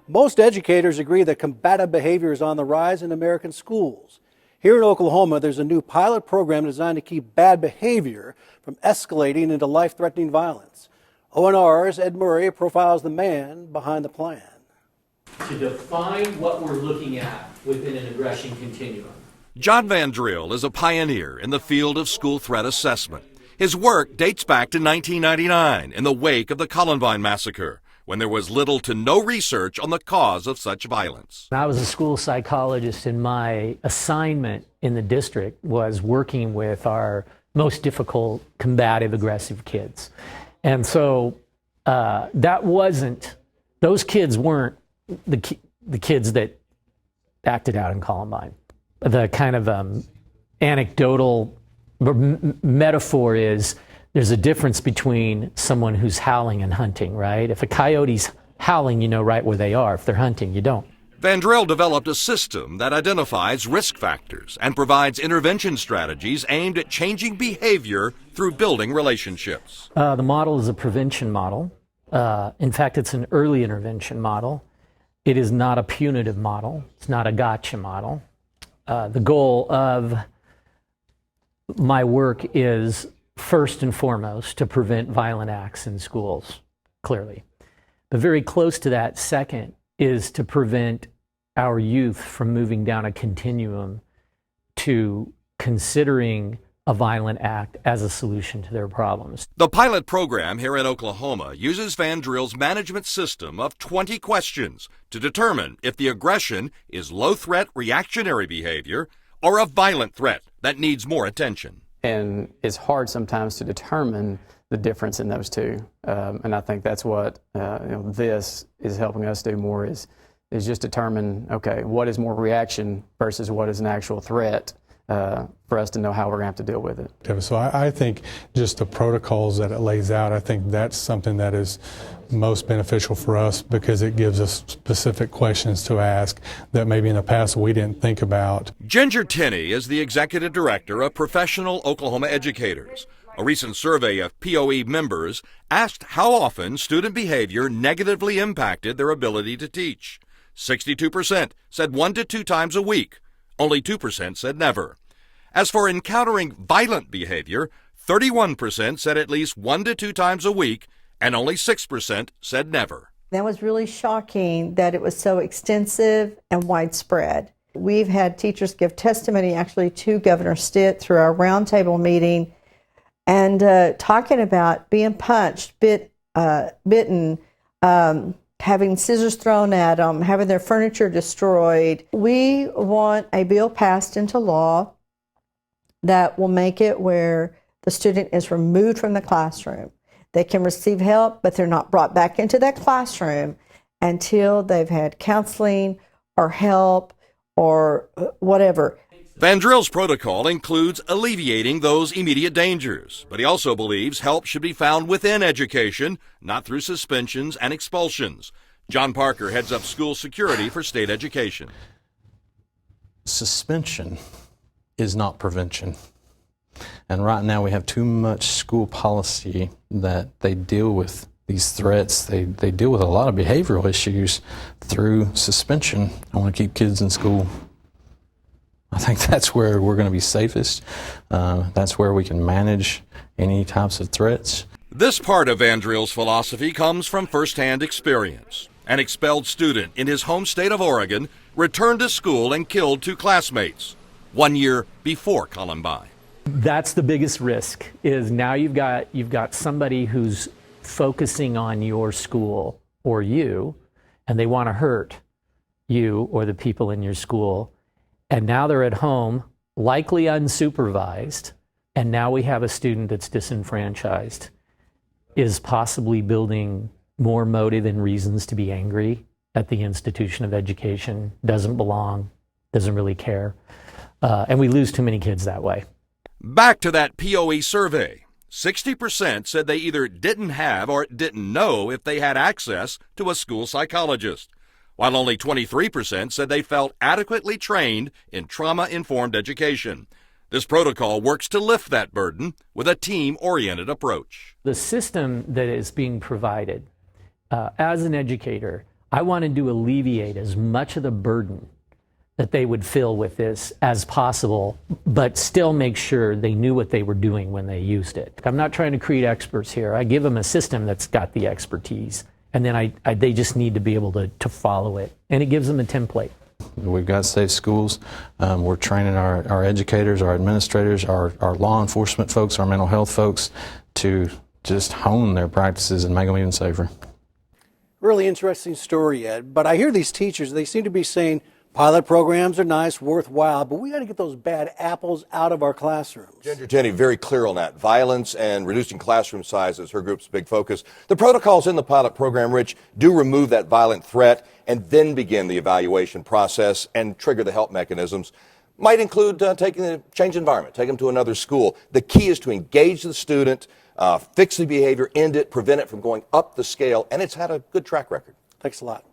Most educators agree that combative behavior is on the rise in American schools. Here in Oklahoma, there's a new pilot program designed to keep bad behavior from escalating into life-threatening violence. ONR's Ed Murray profiles the man behind the plan. To define what we're looking at within an aggression continuum. John Van Dreal is a pioneer in the field of school threat assessment. His work dates back to 1999 in the wake of the Columbine massacre, when there was little to no research on the cause of such violence. I was a school psychologist, and my assignment in the district was working with our most difficult combative aggressive kids. And so those kids weren't the kids that acted out in Columbine. The kind of anecdotal metaphor is there's a difference between someone who's howling and hunting, right? If a coyote's howling, you know right where they are. If they're hunting, you don't. Van Dreal developed a system that identifies risk factors and provides intervention strategies aimed at changing behavior through building relationships. The model is a prevention model. In fact, it's an early intervention model. It is not a punitive model. It's not a gotcha model. The goal of my work is first and foremost to prevent violent acts in schools, clearly. But very close to that, second, is to prevent our youth from moving down a continuum to considering a violent act as a solution to their problems. The pilot program here in Oklahoma uses Van Dreal's management system of 20 questions to determine if the aggression is low-threat reactionary behavior or a violent threat that needs more attention. And it's hard sometimes to determine the difference in those two. And I think that's what this is helping us do more is just determine, okay, what is more reaction versus what is an actual threat for us to know how we're going to have to deal with it. So I think just the protocols that it lays out, I think that's something that is most beneficial for us because it gives us specific questions to ask that maybe in the past we didn't think about. Ginger Tenney is the executive director of Professional Oklahoma Educators. A recent survey of POE members asked how often student behavior negatively impacted their ability to teach. 62% said 1 to 2 times a week. Only 2% said never. As for encountering violent behavior, 31% said at least 1 to 2 times a week, and only 6% said never. That was really shocking that it was so extensive and widespread. We've had teachers give testimony actually to Governor Stitt through our roundtable meeting and talking about being punched, bitten, having scissors thrown at them, having their furniture destroyed. We want a bill passed into law that will make it where the student is removed from the classroom. They can receive help, but they're not brought back into that classroom until they've had counseling or help or whatever. Van Dreal's protocol includes alleviating those immediate dangers, but he also believes help should be found within education, not through suspensions and expulsions. John Parker heads up school security for state education. Suspension is not prevention. And right now we have too much school policy that they deal with these threats. They deal with a lot of behavioral issues through suspension. I want to keep kids in school. I think that's where we're going to be safest. That's where we can manage any types of threats. This part of Van Dreal's philosophy comes from firsthand experience. An expelled student in his home state of Oregon returned to school and killed 2 classmates 1 year before Columbine. That's the biggest risk, is now you've got somebody who's focusing on your school or you, and they want to hurt you or the people in your school. And now they're at home, likely unsupervised, and now we have a student that's disenfranchised, is possibly building more motive and reasons to be angry at the institution of education, doesn't belong, doesn't really care. And we lose too many kids that way. Back to that POE survey. 60% said they either didn't have or didn't know if they had access to a school psychologist, while only 23% said they felt adequately trained in trauma-informed education. This protocol works to lift that burden with a team-oriented approach. The system that is being provided, as an educator, I wanted to alleviate as much of the burden that they would feel with this as possible, but still make sure they knew what they were doing when they used it. I'm not trying to create experts here. I give them a system that's got the expertise, and then they just need to be able to follow it, and it gives them a template. We've got safe schools. We're training our educators, our administrators, our law enforcement folks, our mental health folks to just hone their practices and make them even safer. Really interesting story, Ed. But I hear these teachers, they seem to be saying pilot programs are nice, worthwhile, but we got to get those bad apples out of our classrooms. Ginger Jenny, very clear on that. Violence and reducing classroom size is her group's big focus. The protocols in the pilot program, Rich, do remove that violent threat and then begin the evaluation process and trigger the help mechanisms. Might include change environment, take them to another school. The key is to engage the student, fix the behavior, end it, prevent it from going up the scale, and it's had a good track record. Thanks a lot.